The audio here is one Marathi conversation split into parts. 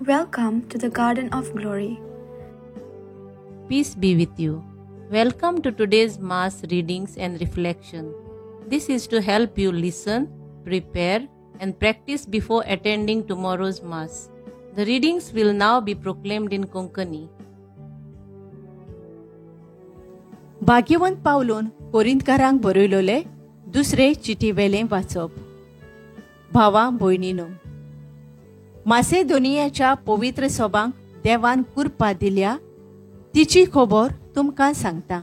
Welcome to the Garden of Glory. Peace be with you. Welcome to today's Mass readings and reflection. This is to help you listen, prepare, and practice before attending tomorrow's Mass. The readings will now be proclaimed in Konkani. भाग्यवंत पावलोन कोरिंथकारांक बरयलोले दुसरे चिटीवेलें वाचप. भावा भयणीनो, मासेदोनियाच्या पवित्र सभांक देवान कृपा दिल्या तिची खबर तुमकां सांगता.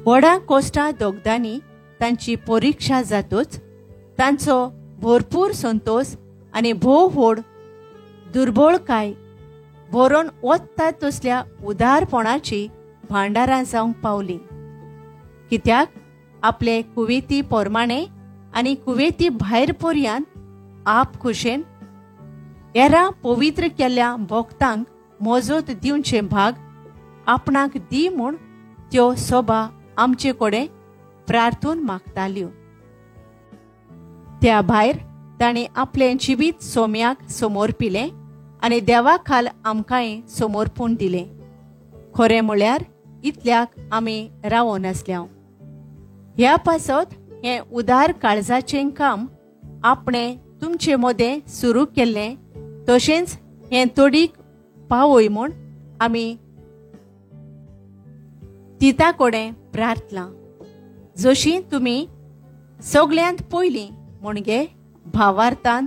व्हडा कोश्टां दोगदांनी तांची परीक्षा जातूच तांचो भरपूर संतोष आनी भोव व्हड दुर्बळकाय भरोन वता तसल्या उदारपणाची भांडारां जावंक पावली. कित्याक आपले कुवेती पोरमाणे आनी कुवेती भायर पर्यान आप खुशेन हेरां पवित्र केल्ल्या भक्तांक मोजत दिवचे भाग आपणाक दी म्हूण त्यो सभा आमचे कडेन प्रार्थून मागताल्यो. त्या भायर ताणें आपलें जिवीत सोम्याक समर्पिलें आनी देवा खाल आमकांय समर्पून दिलें. खरें म्हळ्यार इतल्याक आमी रावोन आसल्या. ह्या पासत हें उदार काळजाचें काम आपणें तुमचे मदें सुरू केल्लें तशेंच हें तोडीक पावय म्हूण आमी तिता कडेन प्रार्थना. जशीं तुमी सगळ्यांत पयलीं म्हणजे भावार्थांत,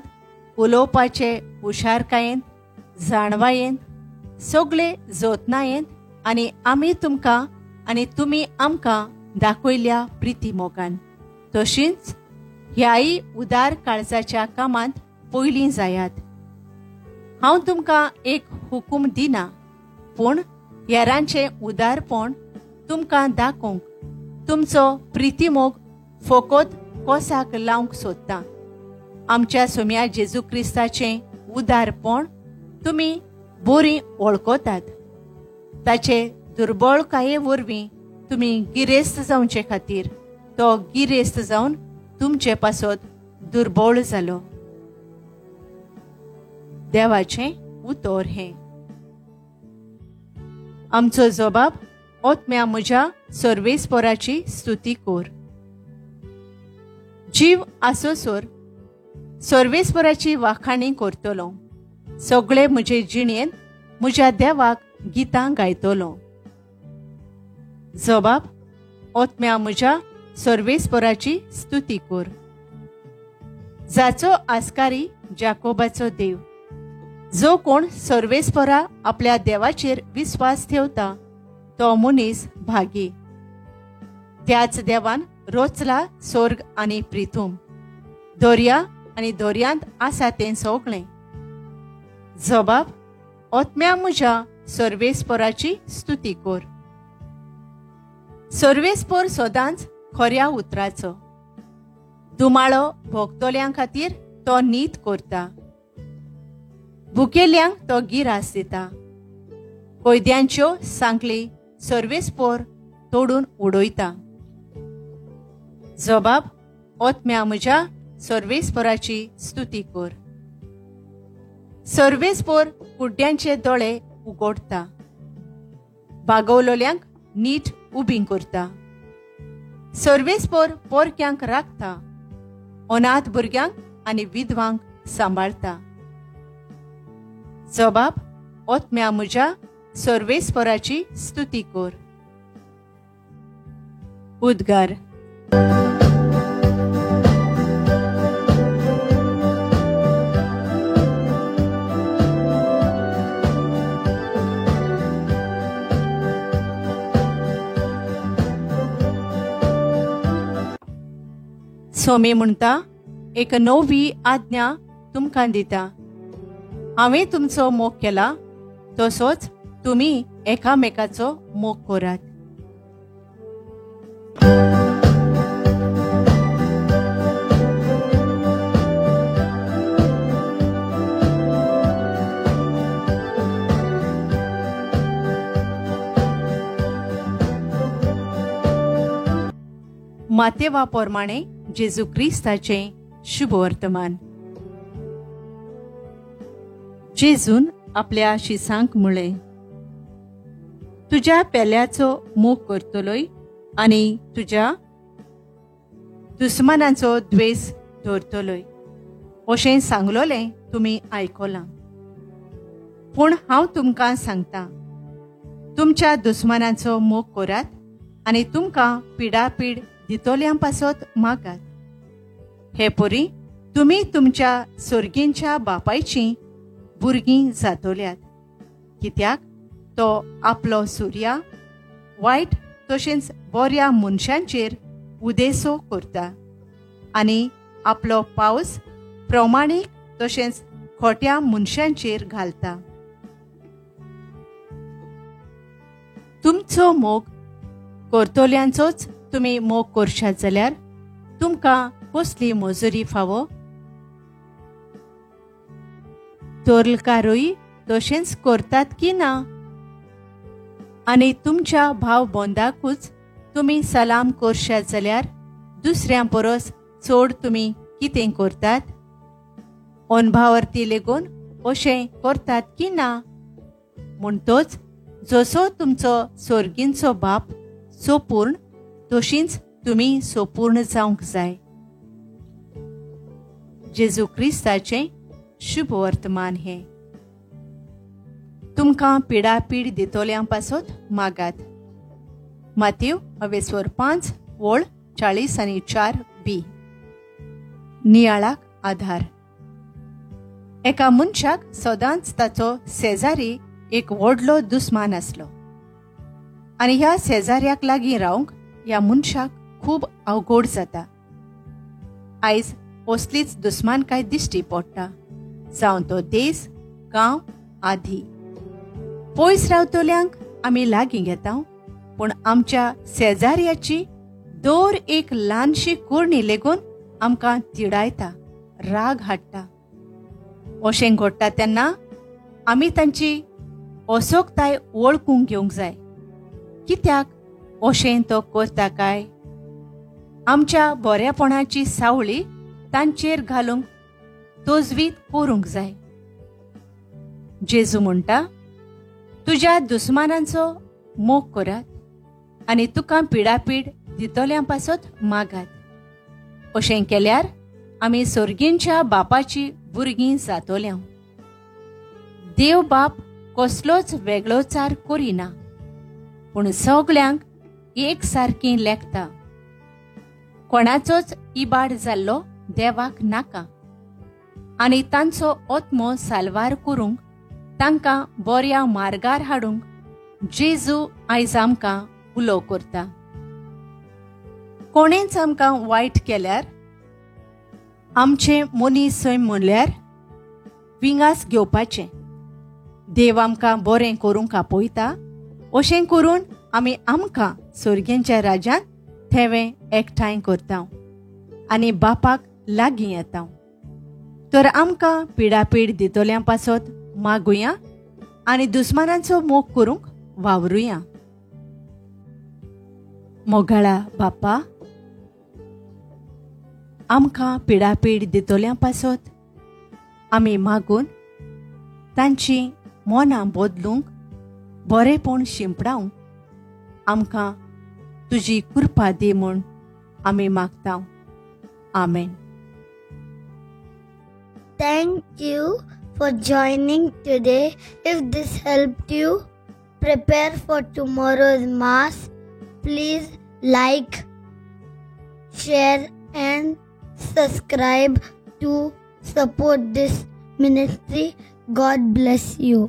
उलोवपाचे हुशारकायेंत, जाणवायेंत, सगळे जतनायेंत आनी आमी तुमकां आनी तुमी आमकां दाखयल्या प्रिती मोगान तशींच ह्याय उदार काळजाच्या कामांत पयलीं जायात. हांव तुमकां एक हुकूम दिना, पूण हेरांचें उदारपण तुमकां दाखोवंक तुमचो प्रितीमोग फकत कोसाक लावंक सोदता. आमच्या सोम्या जेजू क्रिस्ताचें उदारपण तुमी बरीं वळखतात. ताचे दुर्बळकाये वरवीं तुमी गिरेस्त जावचे खातीर तो गिरेस्त जावन तुमचे पासत दुर्बळ जालो. देवाचें उतर हें. आमचो जबाब ओतम्या म्हज्या सर्वेस्पराची स्तुती कर. जीव आसोसोर सर्वेस्पराची वाखाणी करतलो. सगळे म्हजे जिणेंत म्हज्या देवाक गितां गायतलो. जबाब ओतम्या म्हज्या सर्वेस्पराची स्तुती कर. जाचो आस्कारी जाकोबाचो देव. जो कोण सर्वेस्परा आपल्या देवाचेर विस्वास ठेवता तो मनीस भागी. त्याच देवान रोचला स्वर्ग आनी पृथ्वी, दर्या आनी दर्यांत आसा तें सगळें. जबाब ओतम्या म्हज्या सर्वेस्पराची स्तुती कर. सर्वेस्पर सदांच खऱ्या उतराचो. दुमाळो भोगतोल्यां खातीर तो नीत करता. भुकेल्यांक तो गिरास दिता. कैद्यांच्यो सांकली सर्वेस्पर तोडून उडयता. जबाब ओतम्या म्हज्या सर्वेस्पराची स्तुती कर. सर्वेस्पर कुड्ड्यांचे दोळे उगडटा. बागवलोल्यांक नीट उबीं करता. सर्वेस्पर पोरक्यांक राखता. अनाथ भुरग्यांक आनी विधवांक सांबाळता. जबाब ओतम्या म्हज्या सर्वेस्पराची स्तुती कर. उद्गार. सोमी म्हणटा, एक नवी आज्ञा तुमकां दिता. हांवें तुमचो मोग केला तसोच तुमी एकामेकाचो मोग करात. मातेवा पोरमाणे जेजू क्रिस्ताचें शुभ वर्तमान. जेजून आपल्या शिसांक म्हळें, तुज्या पेल्याचो मोग करतलोय आनी तुज्या दुस्मानांचो द्वेस धरतलोय. अशें सांगलोलें तुमी आयकलां. पूण हांव तुमकां सांगतां, तुमच्या दुस्मानांचो मोग करात आनी तुमकां पिडापीड दितोल्यां पासत मागात. हे परी तुमी तुमच्या सर्गींच्या बापायचीं भुरगीं जातोल्यात, कित्याक तो आपलो सुर्या वायट तशेंच बऱ्या मनशांचेर उदेसो करता आनी आपलो पावस प्रमाणीक तशेंच खोट्या मनशांचेर घालता. तुमचो मोग करतोल्यांचोच तुमी मोग करशात जाल्यार तुमकां कसली मजुरी फावो? तोरलकारूय तशेंच करतात की ना? आनी तुमच्या भाव बोंदाकूच तुमी सलाम करशात जाल्यार दुसऱ्यां परस चड तुमी कितें करतात? अनभावर्ती लेगून अशें करतात की ना? म्हणटोच जसो तुमचो सर्गींचो बाप सोपूर्ण तशींच तुमी सोपूर्ण जावंक जाय. जेजू क्रिस्ताचें शुभ वर्तमान हें. तुमकां पिडापीड दितोल्यां पासत मागात. Matthew 5:40-4b. नियाळाक आधार. एका मनशाक सदांच ताचो शेजारी एक व्हडलो दुस्मान आसलो आनी ह्या शेजाऱ्याक लागीं रावंक ह्या मनशाक खूब अवघड जाता. आयज असलीच दुस्मानकाय दिश्टी पडटा, जावं तो देश, गांव आदी. पयस रावतल्यांक आमी लागीं घेता, पूण आमच्या शेजाऱ्याची दर एक ल्हानशी कुर्णी लेगून आमकां तिडायता, राग हाडटा. अशें घडटा तेन्ना आमी तांची असोगताय वळखूंक घेवंक जाय. कित्याक अशें तो करता काय? आमच्या बरेपणाची सावळी तांचेर घालूंक तोजवीत करूंक जाय. जेजू म्हणटा, तुज्या दुस्मानांचो मोग करात आनी तुका पिडापीड दितोल्यां पासत मागात. अशें केल्यार आमी सर्गींच्या बापाची भुरगीं जातोल्या. देव बाप कसलोच वेगळोचार करिना, पूण सगल्यांक एक सारकीं लेखता. कोणाचोच इबाड जाल्लो देवाक नाका आनी तांचो आत्मो साल्वार करूंक तांकां बऱ्या मार्गार हाडूंक जेजू आयज आमकां उलो करता. कोणेंच आमकां वायट केल्यार आमचें मनीसय म्हणल्यार विंगास घेवपाचें. देव आमकां बरें करूंक आपयता. अशें करून आमी आमकां सर्गेंच्या राज्यांत थेवें एकठांय करता आनी बापाक लागीं येता. तर आमकां पिडापीड दितोल्यां पासत मागुया आनी दुस्मानांचो मोग करूंक वावरुया. मोगाळा बापा, आमकां पिडापीड दितोल्यां पासत आमी मागून तांची मनां बदलूंक बरेपण शिंपडावंक आमकां तुजी कृपा दी म्हूण आमी मागता. आमेन. Thank you for joining today. If this helped you prepare for tomorrow's Mass, please like, share and subscribe to support this ministry. God bless you.